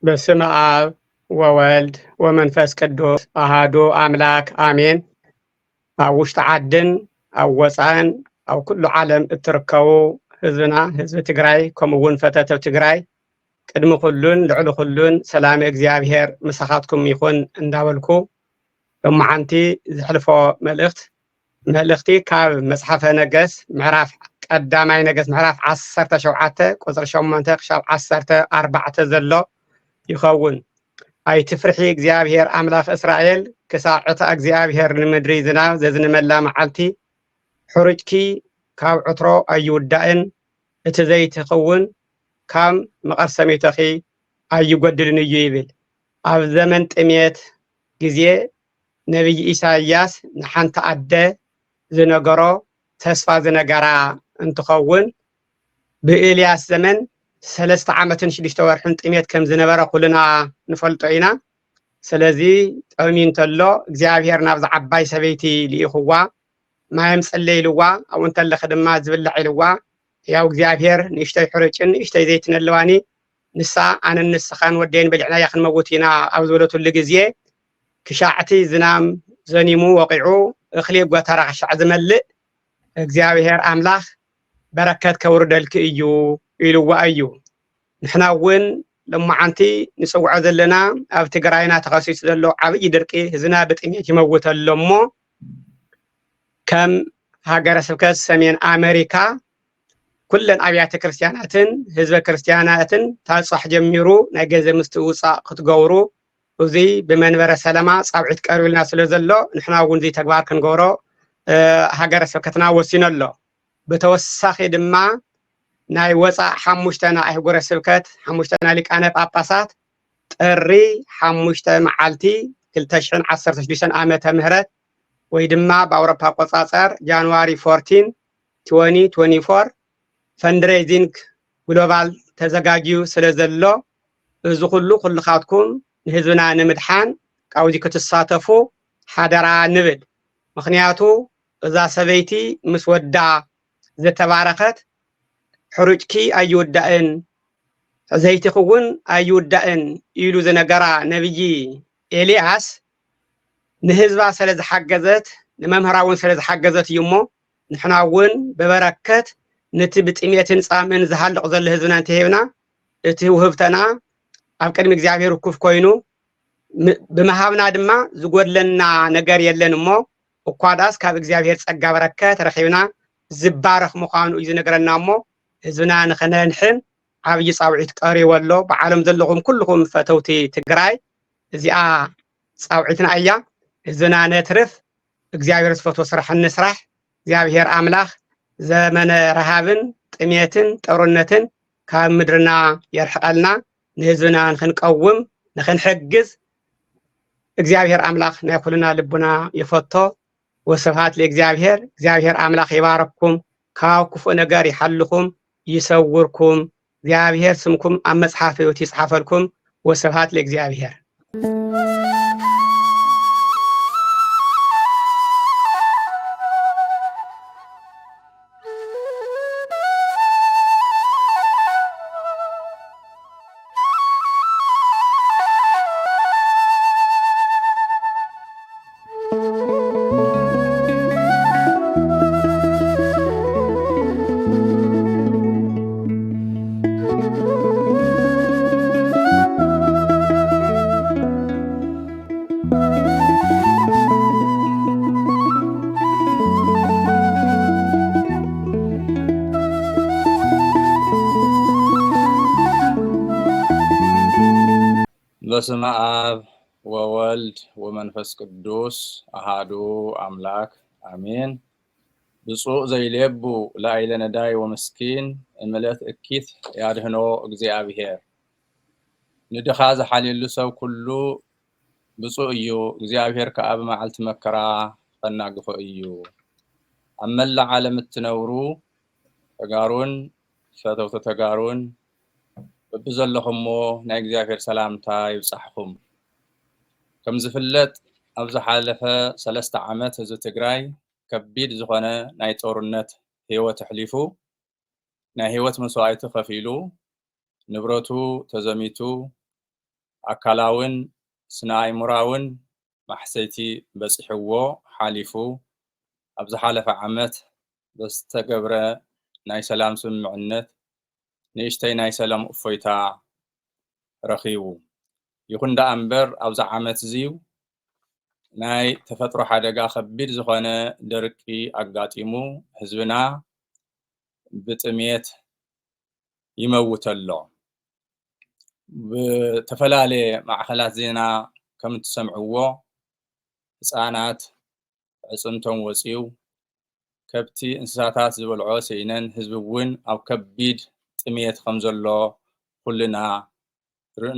በስመ አብ ወወልድ ወመንፈስ ቅዱስ አሃዱ አምላክ አሜን። ኣብ ውሽጢ ዓድን ኣብ ወፃእን ኣብ ኩሉ ዓለም እትርከቡ ህዝብና ህዝቢ ትግራይ ከምኡ እውን ፈተተብ ትግራይ ቅድሚ ኩሉን ልዕሊ ኩሉን ሰላም እግዚአብሔር ምሳኻትኩም ይኹን እንዳበልኩ ሎማዓንቲ ዝሕልፎ መልእኽቲ ካብ መጽሓፈ ነገሥት ምዕራፍ ቀዳማይ ነገሥት ምዕራፍ 17 ቁጽሪ 8 ክሳብ 14 ዘሎ ይኸውን። ኣይትፍርሒ እግዚአብሔር ኣምላኽ እስራኤል ክሳብ ዕታ እግዚአብሔር ንምድሪ ዝናብ ዘዝንመላ መዓልቲ ሕሩጭኪ ካብ ዕትሮ ኣይውዳእን እቲ ዘይትኸውን ካብ መቐርሰሜተኺ ኣይጎድልን እዩ ይብል። ኣብ ዘመን ጥሜት ጊዜ ነቢይ ኢሳይያስ ንሓንቲ ኣደ ዝነገሮ ተስፋ ዝነገራ እንትኸውን ብኤልያስ ዘመን 3 ዓመትን 6 ወርሕን ጥሜት ከም ዝነበረ ኩልና ንፈልጦ ኢና። ስለዚ ጠሚዩ እንተሎ እግዚአብሔር ናብዛ ዓባይ ሰበይቲ ልኢኽዋ ማየም ጸለይልዋ ኣብኡ እንተለኸ ድማ ዝብላዕ ኢልዋ ያው እግዚአብሔር ንእሽተይ ሕሩጭን ንእሽተይ ዘይትን ኣለዋኒ ንሳ ኣነን ንስኻን ወደይን በሊዕናያ ክንመውት ኢና ኣብ ዝበለቱሉ ግዜ ክሻዕቲ ዝናም ዘኒሙ ወቂዑ እኽሊ ጎተራ ክሻዕ ዝመልእ እግዚአብሔር ኣምላኽ በረከት ከውርደልክ እዩ ኢልዋ እዩ። ንሕና እውን ሎማዓንቲ ንፅውዖ ዘለና ኣብ ትግራይና ተኸሲሱ ዘሎ ዓብይ ድርቂ ህዝብና ብጥሜት ይመውት ኣሎ እሞ ከም ሃገረ ስብከት ሰሜን ኣሜሪካ ኩለን ኣብያተ ክርስቲያናትን ህዝበ ክርስቲያናትን ታፅዋሕ ጀሚሩ ናይ ገንዘብ ምስትውፃእ ክትገብሩ እዚ ብመንበረ ሰላማ ፃውዒት ቀሪብልና ስለ ዘሎ ንሕና እውን እዚ ተግባር ክንገብሮ ሃገረ ስብከትና ወሲኑ ኣሎ። ብተወሳኺ ድማ ናይ ወፃእ 5 ኣህጉረ ስብከት 5 ሊቃነ ጳጳሳት ጥሪ 5 መዓልቲ 2016 ዓመተ ምህረት ወይ ድማ በአውሮፓ አቆጣጠር ጃንዋሪ 14 2024 ፈንድሬዚንግ ግሎባል ተዘጋጅዩ ስለ ዘሎ እዚ ኩልኻትኩም ንህዝብና ንምድሓን ካብዚ ክትሳተፉ ሓደራ ንብል። ምክንያቱ እዛ ሰበይቲ ምስ ወዳ ዝተባረኸት ሕሩጭኪ ኣይውዳእን ዘይትኺ እውን ኣይውዳእን ኢሉ ዝነገራ ነብይ ኤልያስ ንህዝባ ስለ ዝሓገዘት ንመምህራ እውን ስለ ዝሓገዘት እዩ እሞ ንሕና እውን ብበረከት ነቲ ብጥሜትን ፃምን ዝሃልቕ ዘሎ ህዝብና እንተሂብና እቲ ውህብተና ኣብ ቅድሚ እግዚአብሔር እኩፍ ኮይኑ ብምሃብና ድማ ዝጎድለና ነገር የለን እሞ እኳዳስ ካብ እግዚአብሔር ጸጋ በረከት ረኺብና ዝባረኽ ምዃኑ እዩ ዝነገረና እሞ ህዝብና ንኽነንሕን ዓብይ ፃውዒት ቀሪቡ ኣሎ። ብዓለም ዘለኹም ኩልኩም ፈተውቲ ትግራይ እዚኣ ፃውዒትና እያ። ህዝብና ነትርፍ እግዚአብሔር ዝፈትዎ ስራሕ እንስራሕ። እግዚአብሔር ኣምላኽ ዘመነ ረሃብን ጥሜትን ጦርነትን ካብ ምድርና የርሕቀልና ንህዝብና ንክንቀውም ንክንሕግዝ እግዚአብሔር ኣምላኽ ናይ ኩልና ልቡና ይፈቶ። ወስብሐት ለእግዚአብሔር። እግዚአብሔር ኣምላኽ ይባረክኩም፣ ካብ ክፉእ ነገር ይሓልኩም፣ ይሰውርኩም። እግዚአብሔር ስምኩም ኣብ መጽሓፍ ሕይወት ይጽሓፈልኩም። ወስብሐት ለእግዚአብሔር። በስመ አብ ወወልድ ወመንፈስ ቅዱስ አሃዱ አምላክ አሜን። ብፁዕ ዘይሌቡ ላዕለ ነዳይ ወምስኪን እምለት እኪት ያድህኖ እግዚአብሔር። ንድኻ ዝሓልየሉ ሰብ ኩሉ ብፁዕ እዩ፣ እግዚአብሔር ከዓ ብመዓልቲ መከራ ከናግፎ እዩ። ኣብ መላእ ዓለም እትነብሩ ተጋሩን ፈተውቲ ተጋሩን በብዘለኹሞ ናይ እግዚአብሔር ሰላምታ ይብጻሕኩም። ከም ዝፍለጥ ኣብ ዝሓለፈ 3 ዓመት ህዝቢ ትግራይ ከቢድ ዝኾነ ናይ ጦርነት ህይወት ኣሕሊፉ ናይ ህይወት መስዋዕቲ ከፊሉ ንብረቱ ተዘሚቱ ኣካላውን ስነ-ኣእምሮአውን ማሕሰይቲ በፂሕዎ ሓሊፉ ኣብ ዝሓለፈ ዓመት በስተገብረ ናይ ሰላም ስምምዕነት ንእሽተይ ናይ ሰላም እፎይታ ረኺቡ ይኹን ደኣ እምበር ኣብዚ ዓመት እዚዩ ናይ ተፈጥሮ ሓደጋ ከቢድ ዝኾነ ደርቂ ኣጋጢሙ ህዝብና ብጥሜት ይመውት ኣሎ ብተፈላለየ ማዕኸላት ዜና ከም እትሰምዕዎ ህፃናት ዕፅምቶም ወፂኡ ከብቲ እንስሳታት ዝበልዖ ሰይነን ህዝቢ እውን ኣብ ከቢድ ጥሜት ከም ዘሎ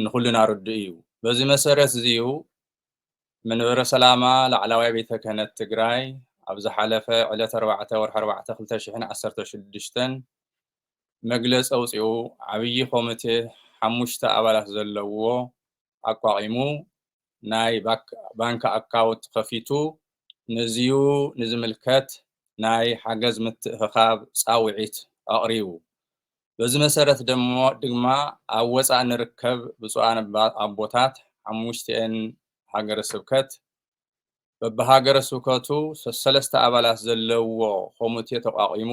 ንኩልና ርድእ እዩ በዚ መሰረት እዚዩ መንበረ ሰላማ ላዕለዋይ ቤተ ክህነት ትግራይ ኣብ ዝሓለፈ ዕለት 4 ወርሒ 4 2016 መግለፂ ኣውፂኡ ዓብይ ኮሚቴ 5 ኣባላት ዘለዎ ኣቋቂሙ ናይ ባንክ ኣካውንት ከፊቱ ነዚዩ ንዝምልከት ናይ ሓገዝ ምትእኽኻብ ፃውዒት ኣቕሪቡ በዚ መሰረት ድማ ኣብ ወፃእ ንርከብ ብፁዓን ኣቦታት 5 ሃገረ ስብከት በብሃገረ ስብከቱ 3 ኣባላት ዘለዎ ኮሚቴ ተቋቂሙ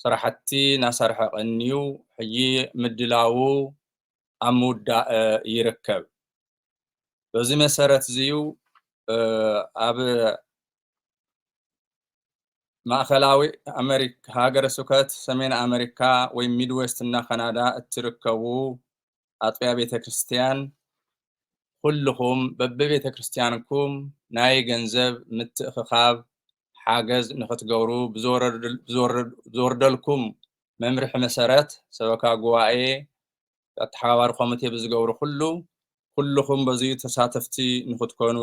ስራሕቲ ናሰርሐ ቀኒዩ ሕጂ ምድላው ኣብ ምውዳእ ይርከብ በዚ መሰረት እዚዩ ኣብ ማእከላዊ ኣሜሪካ ሃገረ ስብከት ሰሜን ኣሜሪካ ወይ ሚድዌስት እና ካናዳ እትርከቡ ኣጥቢያ ቤተ ክርስቲያን ኩልኩም በብቤተ ክርስቲያንኩም ናይ ገንዘብ ምትእኽኻብ ሓገዝ ንኽትገብሩ ብዝወርደልኩም መምርሒ መሰረት ሰበካ ጉባኤ ኣተሓባባሪ ኮሚቴ ብዝገብሩ ኩልኩም በዚሁ ተሳተፍቲ ንኽትኮኑ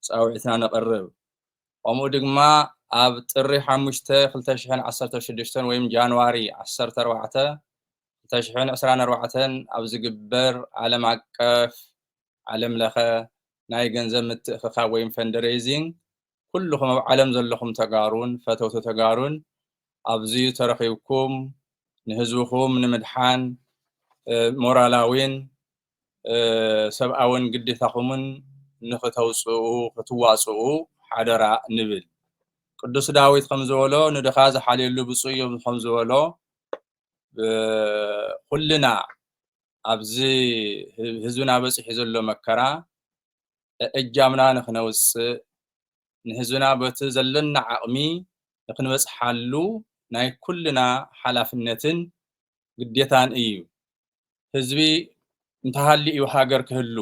ፃውዒትና ነቕርብ ከምኡ ድማ ኣብ ጥሪ 5 2016 ወይ ጃንዋሪ 14 2024 ኣብ ዝግበር ዓለም ኣቀፍ ዓለም ለኸ ናይ ገንዘብ ምትእኽኻብ ወይ ፈንድሬዚንግ ኩልኩም ኣብ ዓለም ዘለኹም ተጋሩን ፈተውቲ ተጋሩን ኣብዚዩ ተረኺብኩም ንህዝብኩም ንምድሓን ሞራላዊን ሰብኣውን ግዴታኹምን ንኽተውፅኡ ክትዋፅኡ ሓደራ ንብል ቅዱስ ዳዊት ከም ዝበሎ ንድኻ ዝሓልየሉ ብፁዕ እዩ ከም ዝበሎ ኩልና ኣብዚ ህዝብና በፂሑ ዘሎ መከራ እጃምና ንኽነውፅእ ንህዝብና በቲ ዘለና ዓቕሚ ንኽንበፅሓሉ ናይ ኩልና ሓላፍነትን ግዴታን እዩ ህዝቢ እንተሃልዩ እዩ ሃገር ክህሉ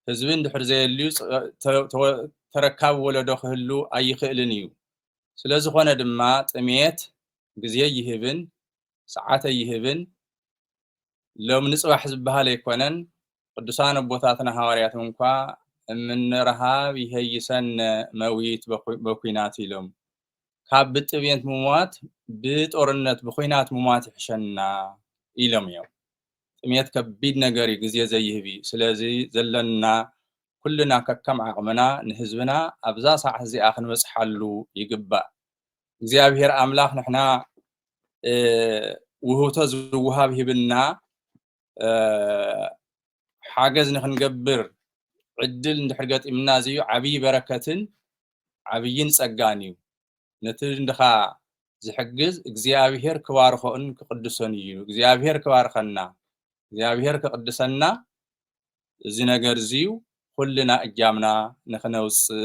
ህዝቢ እንድሕር ዘየልዩ ተረካቢ ወለዶ ክህሉ ኣይኽእልን እዩ ስለዝኾነ ድማ ጥሜት ግዜ ይህብን ሰዓት ይህብን ሎም ንፅባሕ ዝበሃል ኣይኮነን ቅዱሳን ኣቦታትና ሃዋርያት እንኳ እምንረሃብ ይሄይሰን መዊት በኩናት ኢሎም ካብ ብጥሜት ምሟት ብጦርነት ብኩናት ምሟት ይሕሸና ኢሎም እዮም ጥሜት ከቢድ ነገር እዩ ግዜ ዘይህብ ስለዚ ዘለና ኩልና ከከም ዓቕምና ንህዝብና ኣብዛ ሰዓት እዚኣ ክንበፅሓሉ ይግባእ እግዚአብሔር ኣምላኽ ንሕና ውህብቶ ዝውሃብ ሂብና ሓገዝ ንኽንገብር ዕድል እንድሕር ገጢምና እዚዩ ዓብይ በረከትን ዓብይን ጸጋን እዩ ነቲ እንድኻ ዝሕግዝ እግዚአብሔር ክባርኾን ክቅድሶን እዩ እግዚአብሔር ክባርኸና እግዚአብሔር ክቅድሰና እዚ ነገር እዚዩ ኩልና እጃምና ንኽነውፅእ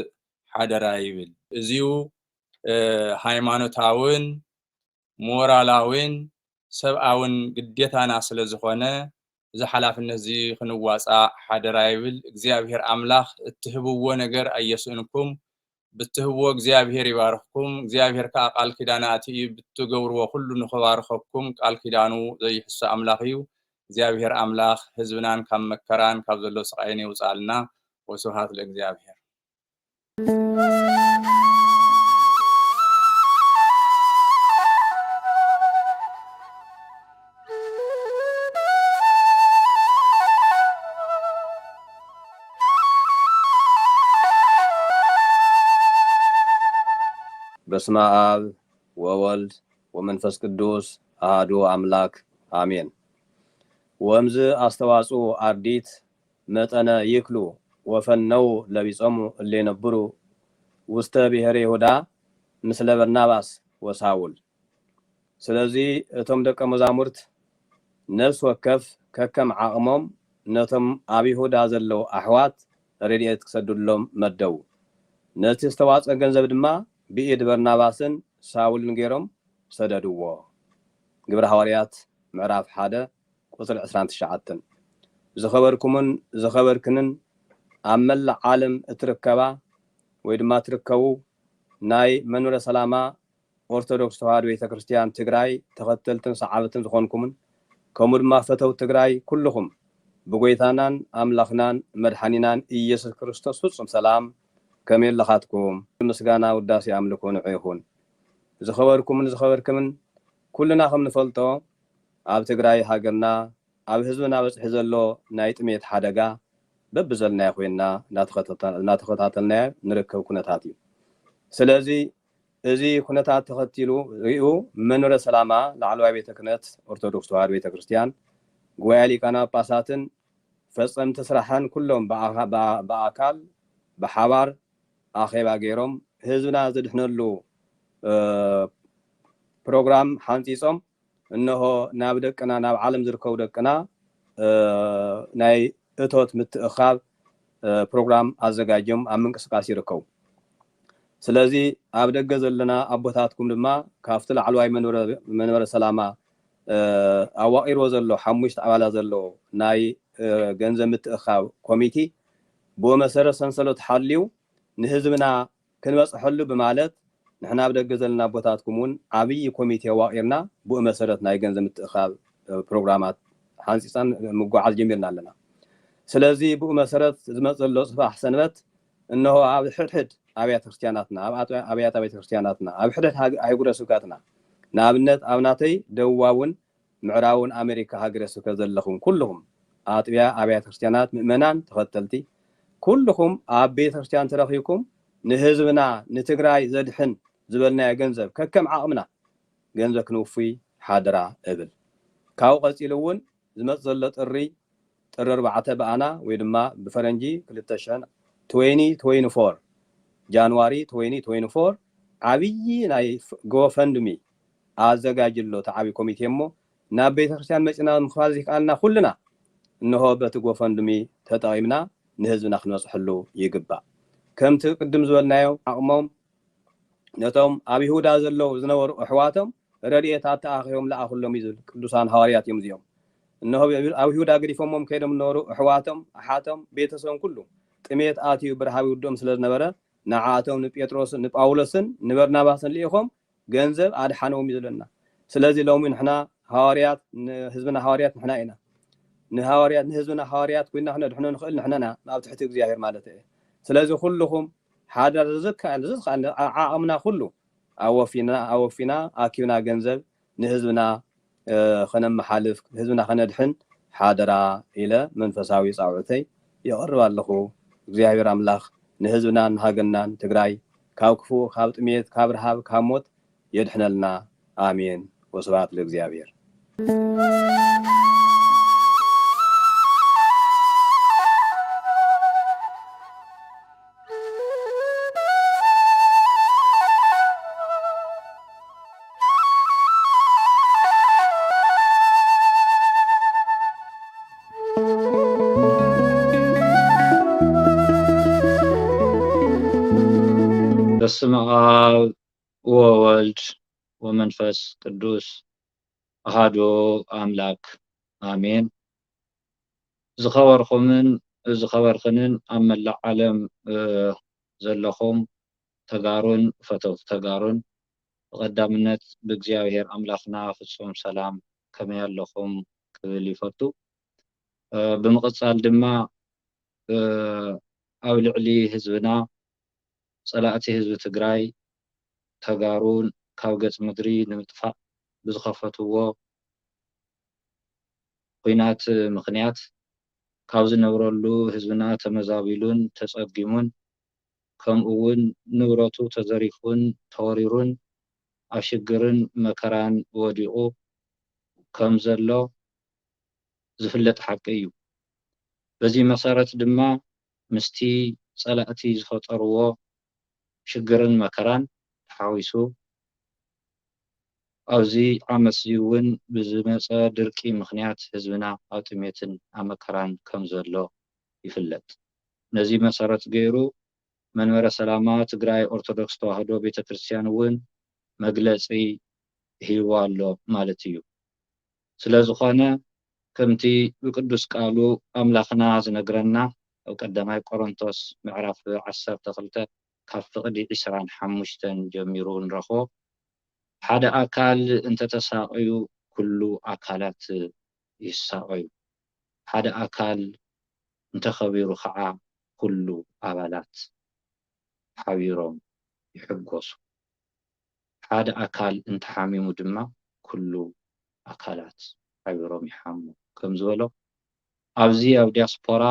ሓደራ ይብል እዚዩ ሃይማኖታውን ሞራላውን ሰብኣውን ግዴታና ስለ ዝኾነ እዚ ሓላፍነት እዚ ክንዋፃእ ሓደራ ይብል እግዚአብሔር ኣምላኽ እትህብዎ ነገር ኣየስእንኩም ብትህብዎ እግዚአብሔር ይባርኽኩም እግዚአብሔር ከዓ ቃል ኪዳናት ብትገብርዎ ኩሉ ንኽባርኸኩም ቃል ኪዳኑ ዘይሕሰ ኣምላኽ እዩ እግዚአብሔር ኣምላኽ ህዝብናን ካብ መከራን ካብ ዘሎ ስቃይን ይውፃልና ወስብሐት ለእግዚአብሔር በስመ አብ ወወልድ ወመንፈስ ቅዱስ አሐዱ አምላክ አሜን። ወምዝ አስተዋጽኦ አርዲት መጠነ ይክሉ ወፈነው ለቢጾሙ እለ የነብሩ ውስተ ብሔረ ይሁዳ ምስለ በርናባስ ወሳውል። ስለዚህ እቶም ደቀ መዛሙርት ነፍስ ወከፍ ከከም ዓቕሞም ነቶም ኣብ ይሁዳ ዘለው ኣሕዋት ረድኤት ክሰድሎም መደቡ። ነቲ ዝተዋፀ ገንዘብ ድማ ብኢድ በርናባስን ሳውልን ገይሮም ሰደድዎ። ግብረ ሐዋርያት ምዕራፍ 1 ቁፅሪ 29 ዝኸበርኩምን ዝኸበርክንን ኣብ መላእ ዓለም እትርከባ ወይ ድማ ትርከቡ ናይ መንበረ ሰላማ ኦርቶዶክስ ተዋህዶ ቤተክርስቲያን ትግራይ ተኸተልትን ሰዓብትን ዝኾንኩምን ከምኡ ድማ ፈተው ትግራይ ኩልኹም ብጎይታናን ኣምላኽናን መድሓኒናን ኢየሱስ ክርስቶስ ፍጹም ሰላም ከመይ ኣለኻትኩም? ምስጋና ውዳሴ ኣምልኮ ንዑ ይኹን። ዝኸበርኩምን ዝኸበርክምን ኩልና ከም ንፈልጦ ኣብ ትግራይ ሃገርና ኣብ ህዝብና በፅሒ ዘሎ ናይ ጥሜት ሓደጋ በብዘልናዮ ኮይና እናተኸታተልና ንርከብ ኩነታት እዩ። ስለዚ እዚ ኩነታት ተኸቲሉ ሪኡ መንበረ ሰላማ ላዕለዋይ ቤተ ክህነት ኦርቶዶክስ ተዋህዶ ቤተክርስቲያን ጉባኤ ሊቃነ ጳጳሳትን ፈጸምቲ ስራሕን ኩሎም ብኣካል ብሓባር ኣኼባ ገይሮም ህዝብና ዝድሕነሉ ፕሮግራም ሓንፂፆም እነሆ ናብ ደቅና ናብ ዓለም ዝርከቡ ደቅና ናይ እቶት ምትእኻብ ፕሮግራም ኣዘጋጅዮም ኣብ ምንቅስቃስ ይርከቡ። ስለዚ ኣብ ደገ ዘለና ኣቦታትኩም ድማ ካብቲ ላዕለዋይ መንበረ ሰላማ ኣዋቂርዎ ዘሎ 5 ኣባላት ዘለዎ ናይ ገንዘብ ምትእኻብ ኮሚቲ ብኡ መሰረት ሰንሰለት ሓልዩ ንህዝብና ክንበፅሐሉ በማለት ንሕና ኣብ ደገ ዘለና ኣቦታትኩም እውን ዓብይ ኮሚቴ ኣዋቂርና ብኡ መሰረት ናይ ገንዘብ ምትእኻብ ፕሮግራማት ሓንፂፃን ምጓዓዝ ጀሚርና ኣለና። ስለዚ ብኡ መሰረት ዝመፅእ ዘሎ ፅባሕ ሰንበት እነሆ ኣብ ሕድሕድ ኣብያተ ክርስቲያናትና ኣብያተ ቤተ ክርስቲያናትና ኣብ ሕድሕድ ሃገረ ስብከትና ንኣብነት ኣብ ናተይ ደቡባውን ምዕራቡን ኣሜሪካ ሃገረ ስብከት ዘለኹም ኩልኹም ኣጥቢያ ኣብያተ ክርስቲያናት ምእመናን ተኸተልቲ ኩልኹም ኣብ ቤተ ክርስቲያን ተረኺብኩም ንህዝብና ንትግራይ ዘድሕን ዝበልናዮ ገንዘብ ከከም ዓቕምና ገንዘብ ክንውፍይ ሓደራ እብል። ካብኡ ቀፂሉ እውን ዝመፅእ ዘሎ ጥሪ 4 በኣና ወይ ድማ ብፈረንጂ 2024 ጃንዋሪ 2024 ዓብይ ናይ ጎፈንድሚ ኣዘጋጅሎ ተዓቢ ኮሚቴ እሞ ናብ ቤተክርስቲያን መፅና ምኽባዝ ይከኣልና ኩልና እንሆ በቲ ጎፈንድሚ ተጠቒምና ንህዝብና ክንበፅሐሉ ይግባእ። ከምቲ ቅድም ዝበልናዮ ዓቕሞም ነቶም ኣብ ይሁዳ ዘለው ዝነበሩ ኣሕዋቶም ረድኤታት ተኣኺቦም ለኣኹሎም እዩ ዝብል ቅዱሳን ሃዋርያት እዮም እዚኦም። እንሆ ኣብ ይሁዳ ገዲፎሞም ከይዶም ዝነበሩ ኣሕዋቶም ኣሓቶም ቤተሰቦም ኩሉ ጥሜት ኣትዩ ብርሃብ ይውድኦም ስለ ዝነበረ ንዓኣቶም ንጴጥሮስን ንጳውሎስን ንበርናባስን ልኢኾም ገንዘብ ኣድሓኖም እዩ ዝብለና። ስለዚ ሎሚ ንሕና ሃዋርያት ንህዝብና ሃዋርያት ንሕና ኢና ንሃዋርያት ንህዝብና ሃዋርያት ኮይና ክነድሕኖ ንኽእል ንሕና ኣብ ትሕቲ እግዚኣብሔር ማለት እዩ። ስለዚ ኩልኹም ሓዳር ዝዝካኣል ዓቕምና ኩሉ ኣወፊና ኣኪብና ገንዘብ ንህዝብና ከነመሓልፍ ህዝብና ከነድሕን ሓደራ ኢለ መንፈሳዊ ፃውዕተይ የቕርብ ኣለኹ። እግዚኣብሔር ኣምላኽ ንህዝብናን ንሃገርናን ትግራይ ካብ ክፉእ ካብ ጥሜት ካብ ረሃብ ካብ ሞት የድሕነልና ኣሜን። ወስብሐት ለእግዚአብሔር። በስመ አብ ወወልድ ወመንፈስ ቅዱስ አሐዱ አምላክ አሜን። ዝኸበርኹምን ዝኸበርክንን ኣብ መላእ ዓለም ዘለኹም ተጋሩን ፈተውቲ ተጋሩን ብቐዳምነት ብእግዚአብሔር ኣምላኽና ፍጹም ሰላም ከመይ ኣለኹም ክብል ይፈቱ። ብምቕፃል ድማ ኣብ ልዕሊ ህዝብና ጸላእቲ ህዝቢ ትግራይ ተጋሩን ካብ ገጽ ምድሪ ንምጥፋእ ብዝኸፈትዎ ኩናት ምኽንያት ካብ ዝነብረሉ ህዝብና ተመዛቢሉን ተጸጊሙን ከምኡ እውን ንብረቱ ተዘሪፉን ተወሪሩን ኣብ ሽግርን መከራን ወዲቑ ከም ዘሎ ዝፍለጥ ሓቂ እዩ። በዚ መሰረት ድማ ምስቲ ጸላእቲ ዝፈጠርዎ ሽግርን መከራን ተሓዊሱ ኣብዚ ዓመት እውን ብዝመፀ ድርቂ ምኽንያት ህዝብና ኣብ ጥሜትን ኣብ መከራን ከም ዘሎ ይፍለጥ። ነዚ መሰረት ገይሩ መንበረ ሰላማ ትግራይ ኦርቶዶክስ ተዋህዶ ቤተክርስትያን እውን መግለፂ ሂቡ ኣሎ ማለት እዩ። ስለዝኾነ ከምቲ ብቅዱስ ቃሉ ኣምላኽና ዝነግረና ኣብ ቀዳማይ ቆሮንቶስ ምዕራፍ 12 ካብ ፍቕዲ 25 ጀሚሩ ንረኽቦ ሓደ ኣካል እንተተሳቀዩ ኩሉ ኣካላት ይሳቀዩ፣ ሓደ ኣካል እንተኸቢሩ ከዓ ኩሉ ኣባላት ሓቢሮም ይሕጎሱ፣ ሓደ ኣካል እንተሓሚሙ ድማ ኩሉ ኣካላት ሓቢሮም ይሓሙ ከም ዝበሎ ኣብዚ ኣብ ዲያስፖራ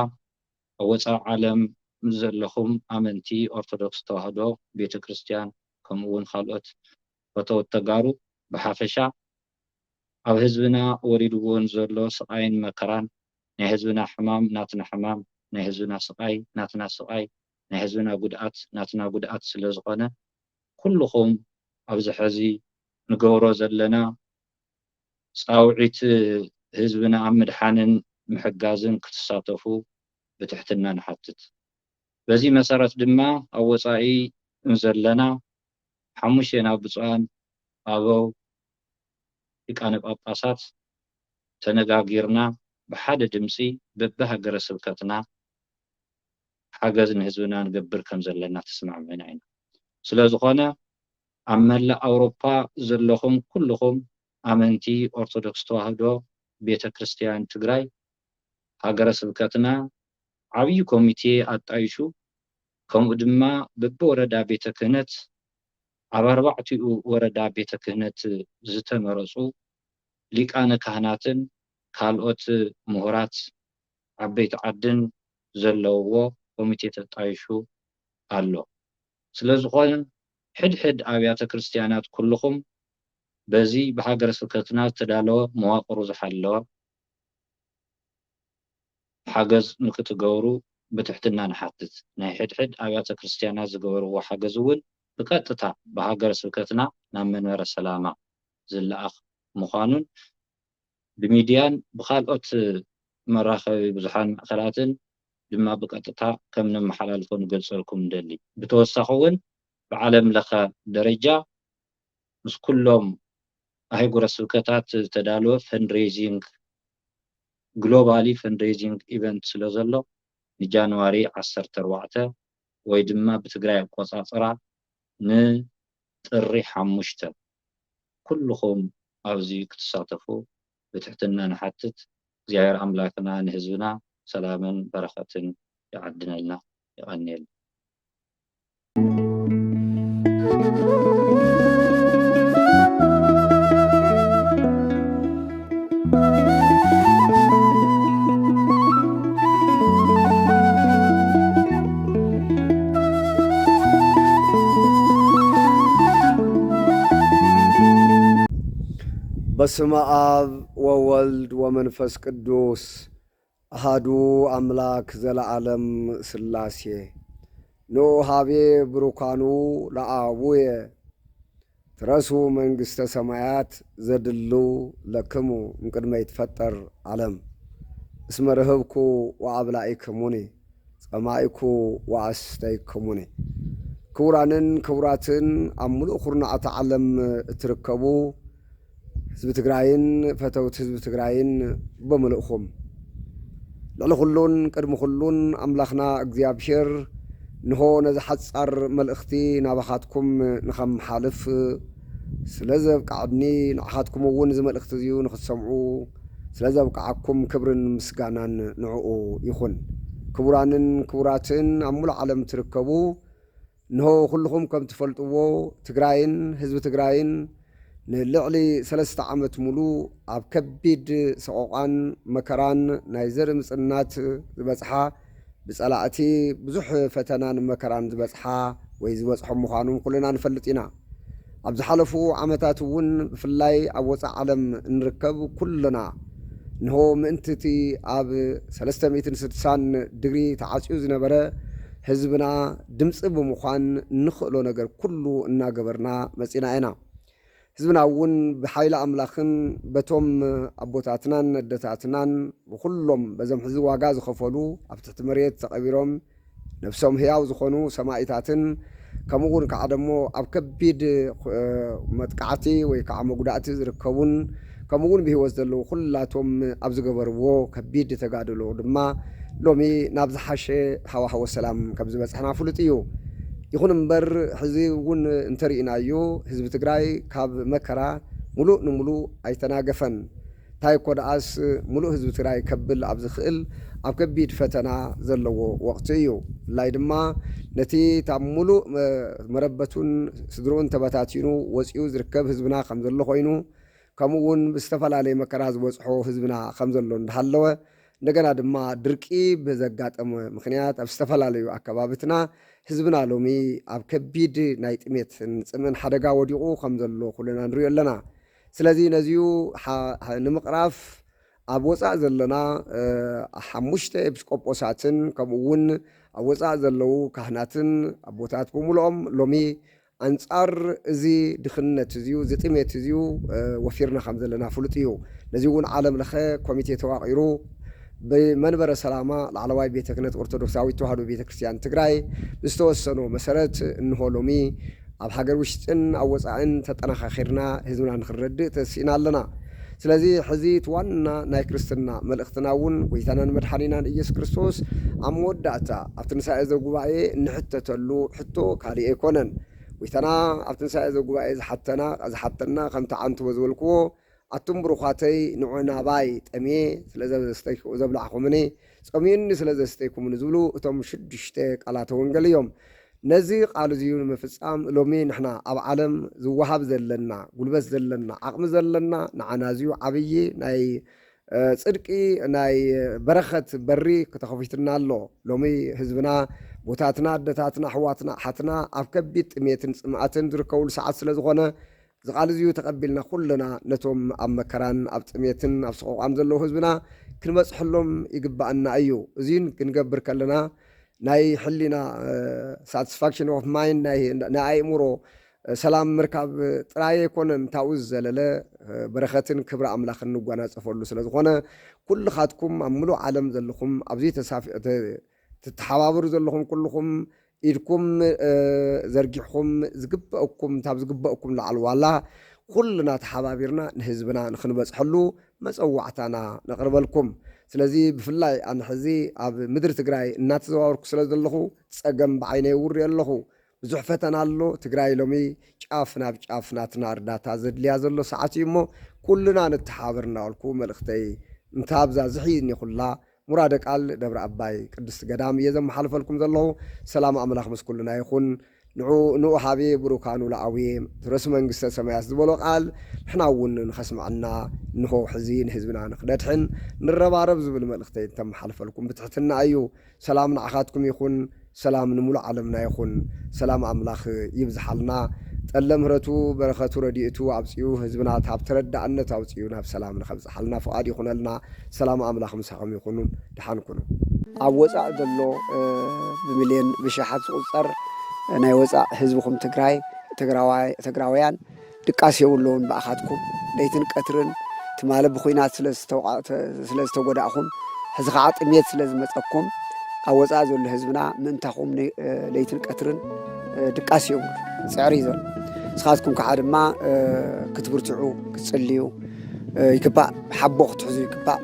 ኣብ ወፃኢ ዓለም ዘለኹም ኣመንቲ ኦርቶዶክስ ተዋህዶ ቤተክርስትያን ከምኡ እውን ካልኦት ፈተውት ተጋሩ ብሓፈሻ ኣብ ህዝብና ወሪድዎን ዘሎ ስቃይን መከራን ናይ ህዝብና ሕማም ናትና ሕማም፣ ናይ ህዝብና ስቃይ ናትና ስቃይ፣ ናይ ህዝብና ጉድኣት ናትና ጉድኣት ስለ ዝኾነ ኩልኹም ኣብዚ ሕዚ ንገብሮ ዘለና ፃውዒት ህዝብና ኣብ ምድሓንን ምሕጋዝን ክትሳተፉ ብትሕትና ንሓትት። በዚ መሰረት ድማ ኣብ ወፃኢ ዘለና 5 ናብ ብፁዓን ኣበው ሊቃነ ጳጳሳት ተነጋጊርና ብሓደ ድምፂ በብሃገረ ስብከትና ሓገዝ ንህዝብና ንገብር ከም ዘለና ተስማዕምዕና ኢና። ስለዝኾነ ኣብ መላእ ኣውሮፓ ዘለኹም ኩልኹም ኣመንቲ ኦርቶዶክስ ተዋህዶ ቤተክርስትያን ትግራይ ሃገረ ስብከትና ዓብይ ኮሚቴ ኣጣይሹ ከምኡ ድማ በብወረዳ ቤተ ክህነት ኣብ 4 ወረዳ ቤተ ክህነት ዝተመረፁ ሊቃነ ካህናትን ካልኦት ምሁራት ዓበይቲ ዓድን ዘለውዎ ኮሚቴ ተጣይሹ ኣሎ። ስለዝኾነ ሕድሕድ ኣብያተ ክርስቲያናት ኩልኹም በዚ ብሃገረ ስብከትና ዝተዳለወ መዋቅሩ ዝሓለወ ሓገዝ ንክትገብሩ ብትሕትና ንሓትት። ናይ ሕድሕድ ኣብያተ ክርስቲያናት ዝገበርዎ ሓገዝ እውን ብቀጥታ ብሃገረ ስብከትና ናብ መንበረ ሰላማ ዝለኣኽ ምዃኑን ብሚድያን ብካልኦት መራኸቢ ብዙሓን ማእከላትን ድማ ብቀጥታ ከም ነመሓላልፎ ንገልፀልኩም ንደሊ። ብተወሳኺ እውን ብዓለም ለኸ ደረጃ ምስ ኩሎም ኣህጉረ ስብከታት ዝተዳለወ ፈንድሬዚንግ ግሎባሊ ፈንድሬዚንግ ኢቨንት ስለ ዘሎ ንጃንዋሪ 14 ወይ ድማ ብትግራይ ኣቆፃፅራ ንጥሪ 5 ኩልኹም ኣብዚ ክትሳተፉ ብትሕትና ንሓትት። እግዚአብሔር ኣምላክና ንህዝብና ሰላምን በረኸትን ይዓድነልና ይቐኒየልና። በስመ አብ ወወልድ ወመንፈስ ቅዱስ አሃዱ አምላክ ዘለዓለም ሥላሴ ኖሃቤ ብሩካኑ ለአቡየ ትረሱ መንግሥተ ሰማያት ዘድሉ ለክሙ እምቅድመ ይትፈጠር ዓለም እስመ ርህብኩ ወአብላኢክሙኒ ጸማኢኩ ወአስተይክሙኒ። ክቡራንን ክቡራትን ኣብ ሙሉእ ኩርናዓተ ዓለም እትርከቡ ህዝቢ ትግራይን ፈተውት ህዝቢ ትግራይን በምልእኹም ልዕሊ ኩሉን ቅድሚ ኩሉን ኣምላኽና እግዚኣብሔር ንሆ ነዚ ሓፃር መልእኽቲ ናባኻትኩም ንኸመሓልፍ ስለ ዘብቃዕኒ ንዓኻትኩም እውን እዚ መልእኽቲ እዚዩ ንኽትሰምዑ ስለ ዘብቃዓኩም ክብርን ምስጋናን ንዕኡ ይኹን። ክቡራንን ክቡራትን ኣብ ሙሉእ ዓለም ትርከቡ ንሆ ኩልኹም ከም ትፈልጥዎ ትግራይን ህዝቢ ትግራይን ንልዕሊ 3 ዓመት ሙሉ ኣብ ከቢድ ሰቆቃን መከራን ናይ ዘር ምጽናት ዝበጽሓ ብጸላእቲ ብዙሕ ፈተናን መከራን ዝበጽሓ ወይ ዝበጽሖም ምዃኖም ኩልና ንፈልጥ ኢና። ኣብ ዝሓለፉ ዓመታት እውን ብፍላይ ኣብ ወፃኢ ዓለም እንርከብ ኩልና እንሆ ምእንትቲ ኣብ 360 ዲግሪ ተዓፅዩ ዝነበረ ህዝብና ድምፂ ብምዃን ንኽእሎ ነገር ኩሉ እናገበርና መፂና ኢና ህዝብና እውን ብሓይሊ ኣምላኽን በቶም ኣቦታትናን ኣደታትናን ብኩሎም በዞም ሕዚ ዋጋ ዝኸፈሉ ኣብ ትሕቲ መሬት ተቐቢሮም ነፍሶም ህያው ዝኾኑ ሰማዕታትን ከምኡ እውን ከዓ ደሞ ኣብ ከቢድ መጥቃዕቲ ወይ ከዓ መጉዳእቲ ዝርከቡን ከምኡ እውን ብሂወት ዘለዉ ኩላቶም ኣብ ዝገበርዎ ከቢድ ተጋድሎ ድማ ሎሚ ናብ ዝሓሸ ሃዋህወ ሰላም ከም ዝበፅሕና ፍሉጥ እዩ ይኹን እምበር ሕዚ እውን እንተሪእናዮ ህዝቢ ትግራይ ካብ መከራ ሙሉእ ንሙሉእ ኣይተናገፈን እንታይ እኮ ደኣስ ሙሉእ ህዝቢ ትግራይ ከብል ኣብ ዝኽእል ኣብ ከቢድ ፈተና ዘለዎ ወቕቲ እዩ ብፍላይ ድማ ነቲ ካብ ሙሉእ መረበቱን ስድሩኡን ተበታቲኑ ወፂኡ ዝርከብ ህዝብና ከም ዘሎ ኮይኑ ከምኡ እውን ብዝተፈላለየ መከራ ዝበፅሖ ህዝብና ከም ዘሎ እንዳሃለወ እንደገና ድማ ድርቂ ብዘጋጠመ ምክንያት ኣብ ዝተፈላለዩ ኣከባቢትና ህዝብና ሎሚ ኣብ ከቢድ ናይ ጥሜትን ፅምእን ሓደጋ ወዲቑ ከም ዘሎ ኩልና ንሪኦ ኣለና ስለዚ ነዚዩ ንምቕራፍ ኣብ ወፃእ ዘለና 5 ኤጲስቆጶሳትን ከምኡ እውን ኣብ ወፃእ ዘለው ካህናትን ኣቦታት ብምልኦም ሎሚ ኣንጻር እዚ ድኽነት እዚዩ ዝጥሜት እዚዩ ወፊርና ከም ዘለና ፍሉጥ እዩ ነዚ እውን ዓለም ለኸ ኮሚቴ ተዋቂሩ بمنبر السلامة العلواي بيت كنت أرثوذكساوي توحدو بيت كريستيان تግራይ ዝተወሰኑ መሰረት እንሆ ሎሚ ኣብ ሃገር ውሽጥን ኣብ ወፃእን ተጠናኻኺርና ህዝብና ንኽረድእ ተሲእና ኣለና ስለዚ ሕዚ ዋና ናይ ክርስትና መልእኽትና እውን ጎይታናን መድሓኒናን ኢየሱስ ክርስቶስ ኣብ መወዳእታ ኣብ ትንሳኤ ዘጉባኤ ንሕተተሉ ሕቶ ካልእ ኣይኮነን ጎይታና ኣብ ትንሳኤ ዘጉባኤ ዝሓተና ከምቲ ዓንትቦ ዝበልክዎ ኣቱም ብሩኻተይ ንዑና ባይ ጠሜ ስለዘስተይኩ ዘብላዕኹምኒ ጸሚዩኒ ስለዘስተይኩምኒ ዝብሉ እቶም 6 ቃላት ወንጌል እዮም ነዚ ቃል እዚዩ ንምፍጻም ሎሚ ንሕና ኣብ ዓለም ዝወሃብ ዘለና ጉልበት ዘለና ዓቕሚ ዘለና ንዓና እዚዩ ዓብዪ ናይ ጽድቂ ናይ በረኸት በሪ ከተኸፊትና ኣሎ ሎሚ ህዝብና ቦታትና ኣደታትና ኣሕዋትና ሓትና ኣብ ከቢድ ጥሜትን ጽምኣትን ዝርከቡሉ ሰዓት ስለ ዝኾነ ዝቃል እዚዩ ተቐቢልና ኩልና ነቶም ኣብ መከራን ኣብ ጥሜትን ኣብ ሰቆቃን ዘለዉ ህዝብና ክንበፅሐሎም ይግባአና እዩ እዚን ክንገብር ከለና ናይ ሕሊና ሳቲስፋክሽን ኦፍ ማይንድ ናይ ኣእምሮ ሰላም ምርካብ ጥራይ ኣይኮነን ታው ዘለለ በረኸትን ክብሪ ኣምላኽን ንጓናፀፈሉ ስለ ዝኾነ ኩልኻትኩም ኣብ ሙሉእ ዓለም ዘለኹም ኣብዚ ተተሓባብሩ ዘለኹም ኩልኹም ኢድኩም ዘርጊሕኩም ዝግበአኩም ታብ ዝግበአኩም ላዕል ዋላ ኩልና ተሓባቢርና ንህዝብና ንኽንበፅሐሉ መፀዋዕታና ነቕርበልኩም ስለዚ ብፍላይ ኣነ ሕዚ ኣብ ምድሪ ትግራይ እናተዘዋወርኩ ስለ ዘለኹ ፀገም ብዓይነይ ውሪ ኣለኹ ብዙሕ ፈተና ኣሎ ትግራይ ሎሚ ጫፍ ናብ ጫፍ ናትና እርዳታ ዘድልያ ዘሎ ሰዓት እዩ እሞ ኩልና ንተሓባበር እናበልኩ መልእኽተይ እንታብዛ ዝሕይኒ ኩላ ሙራደ ቃል ደብረ ኣባይ ቅድስት ገዳም እየ ዘመሓልፈልኩም ዘለኹ ሰላም ኣምላኽ ምስ ኩልና ይኹን ንዑ ሃቤ ብሩካኑ ለኣዊ ትረስ መንግስተ ሰማያት ዝበሎ ቃል ንሕና እውን ንኸስምዐና እንሆ ሕዚ ንህዝብና ንኽነድሕን ንረባረብ ዝብል መልእኽተይ ተመሓልፈልኩም ብትሕትና እዩ ሰላም ንዓኻትኩም ይኹን ሰላም ንሙሉእ ዓለምና ይኹን ሰላም ኣምላኽ ይብዝሓልና ጠለ ምህረቱ በረኸቱ ረድኤቱ ኣውፅኡ ህዝብና ካብ ተረዳእነት ኣውፅኡ ናብ ሰላም ንኸብፅሓልና ፍቓድ ይኹነልና ሰላም ኣምላኽ ምሳኹም ይኹኑ ድሓን ኩኑ ኣብ ወፃእ ዘሎ ብሚልዮን ብሽሓት ዝቁፀር ናይ ወፃእ ህዝብኹም ትግራዋያን ድቃስ የብለውን በኣኻትኩም ለይትን ቀትርን ትማለ ብኹናት ስለ ዝተጎዳእኹም ሕዚ ከዓ ጥሜት ስለ ዝመፀኩም ኣብ ወፃእ ዘሎ ህዝብና ምእንታኹም ለይትን ቀትርን ድቃስ የብሉ ፅዕሪ ዘሎ ንስኻትኩም ከዓ ድማ ክትብርትዑ ክትፅልዩ ይግባእ ሓቦ ክትሕዙ ይግባእ